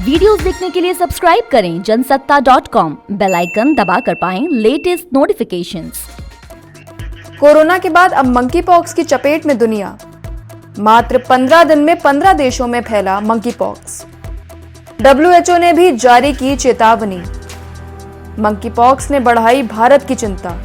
Videos देखने के लिए सब्सक्राइब करें जनसत्ता.com, बेल आइकन दबाकर पाएं लेटेस्ट नोटिफिकेशंस। कोरोना के बाद अब मंकी पॉक्स की चपेट में दुनिया। मात्र 15 दिन में 15 देशों में फैला मंकी पॉक्स। WHO ने भी जारी की चेतावनी। मंकी पॉक्स ने बढ़ाई भारत की चिंता।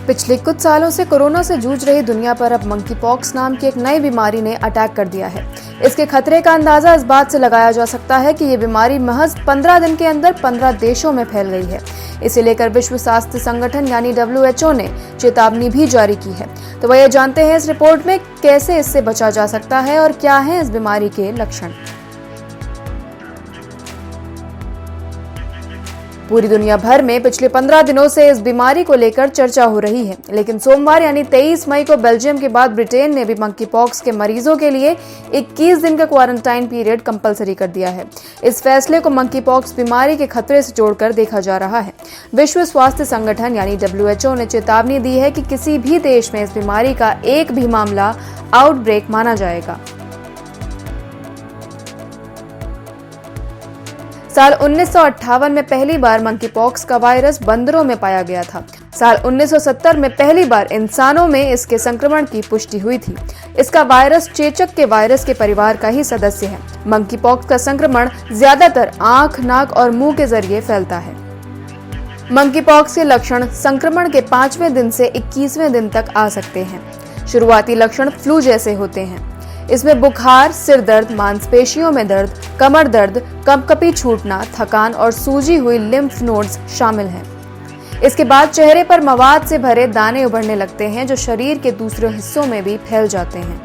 पिछले कुछ सालों से कोरोना से जूझ रही दुनिया पर अब मंकी पॉक्स नाम की एक नई बीमारी ने अटैक कर दिया है। इसके खतरे का अंदाजा इस बात से लगाया जा सकता है कि ये बीमारी महज 15 दिन के अंदर 15 देशों में फैल गई है। इसे लेकर विश्व स्वास्थ्य संगठन यानी WHO ने चेतावनी भी जारी की है। तो वह जानते हैं इस रिपोर्ट में कैसे इससे बचा जा सकता है और क्या है इस बीमारी के लक्षण। पूरी दुनिया भर में पिछले 15 दिनों से इस बीमारी को लेकर चर्चा हो रही है, लेकिन सोमवार यानी 23 मई को बेल्जियम के बाद ब्रिटेन ने भी मंकी पॉक्स के मरीजों के लिए 21 दिन का क्वारंटाइन पीरियड कंपलसरी कर दिया है। इस फैसले को मंकी पॉक्स बीमारी के खतरे से जोड़कर देखा जा रहा है। विश्व स्वास्थ्य संगठन यानी WHO ने चेतावनी दी है कि किसी भी देश में इस बीमारी का एक भी मामला आउटब्रेक माना जाएगा। साल 1958 में पहली बार मंकी पॉक्स का वायरस बंदरों में पाया गया था। साल 1970 में पहली बार इंसानों में इसके संक्रमण की पुष्टि हुई थी। इसका वायरस चेचक के वायरस के परिवार का ही सदस्य है। मंकी पॉक्स का संक्रमण ज्यादातर आंख, नाक और मुंह के जरिए फैलता है। मंकी पॉक्स के लक्षण संक्रमण के 5वें दिन से 21वें दिन तक आ सकते हैं। शुरुआती लक्षण फ्लू जैसे होते हैं। इसमें बुखार, सिर दर्द, मांसपेशियों में दर्द, कमर दर्द, कंपकपी छूटना, थकान और सूजी हुई लिम्फ नोड्स शामिल हैं। इसके बाद चेहरे पर मवाद से भरे दाने उभरने लगते हैं जो शरीर के दूसरे हिस्सों में भी फैल जाते हैं।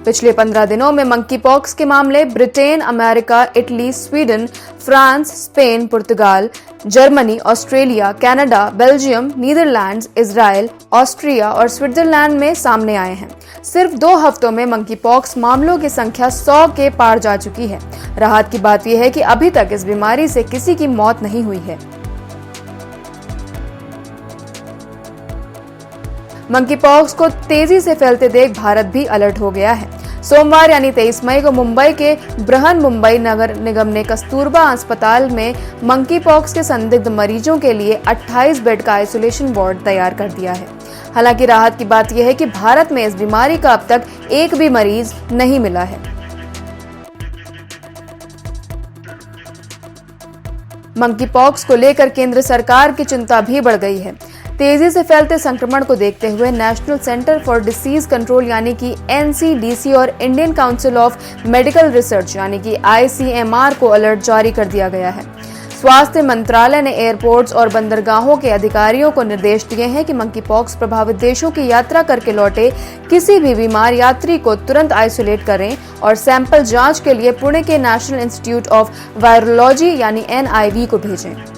पिछले 15 दिनों में मंकी पॉक्स के मामले Britain, America, Italy, Sweden, France, Spain, पुर्तगाल, Germany, Australia, Canada, Belgium, Netherlands, Israel, Austria और स्विट्जरलैंड में सामने आए हैं। सिर्फ 2 हफ्तों में मंकी पॉक्स मामलों की संख्या 100 के पार जा चुकी है। राहत की बात यह है कि अभी तक इस बीमारी से किसी की मौत नहीं हुई है। मंकी पॉक्स को तेजी से फैलते देख भारत भी अलर्ट हो गया है। सोमवार यानी 23 मई को मुंबई के बृहन मुंबई नगर निगम ने कस्तूरबा अस्पताल में मंकी पॉक्स के संदिग्ध मरीजों के लिए 28 बेड का आइसोलेशन वार्ड तैयार कर दिया है। हालांकि राहत की बात यह है कि भारत में इस बीमारी का अब तक एक भी मरीज नहीं मिला है। मंकी पॉक्स को लेकर केंद्र सरकार की चिंता भी बढ़ गई है। तेजी से फैलते संक्रमण को देखते हुए national centre for disease control यानी कि NCDC और Indian council of medical research यानी कि ICMR को अलर्ट जारी कर दिया गया है। स्वास्थ्य मंत्रालय ने एयरपोर्ट्स और बंदरगाहों के अधिकारियों को निर्देश दिए हैं कि मंकी पॉक्स प्रभावित देशों की यात्रा करके लौटे किसी भी बीमार यात्री को तुरंत आइसोलेट करें और सैंपल जांच के लिए पुणे के नेशनल इंस्टीट्यूट ऑफ वायरोलॉजी यानी NIV को भेजें।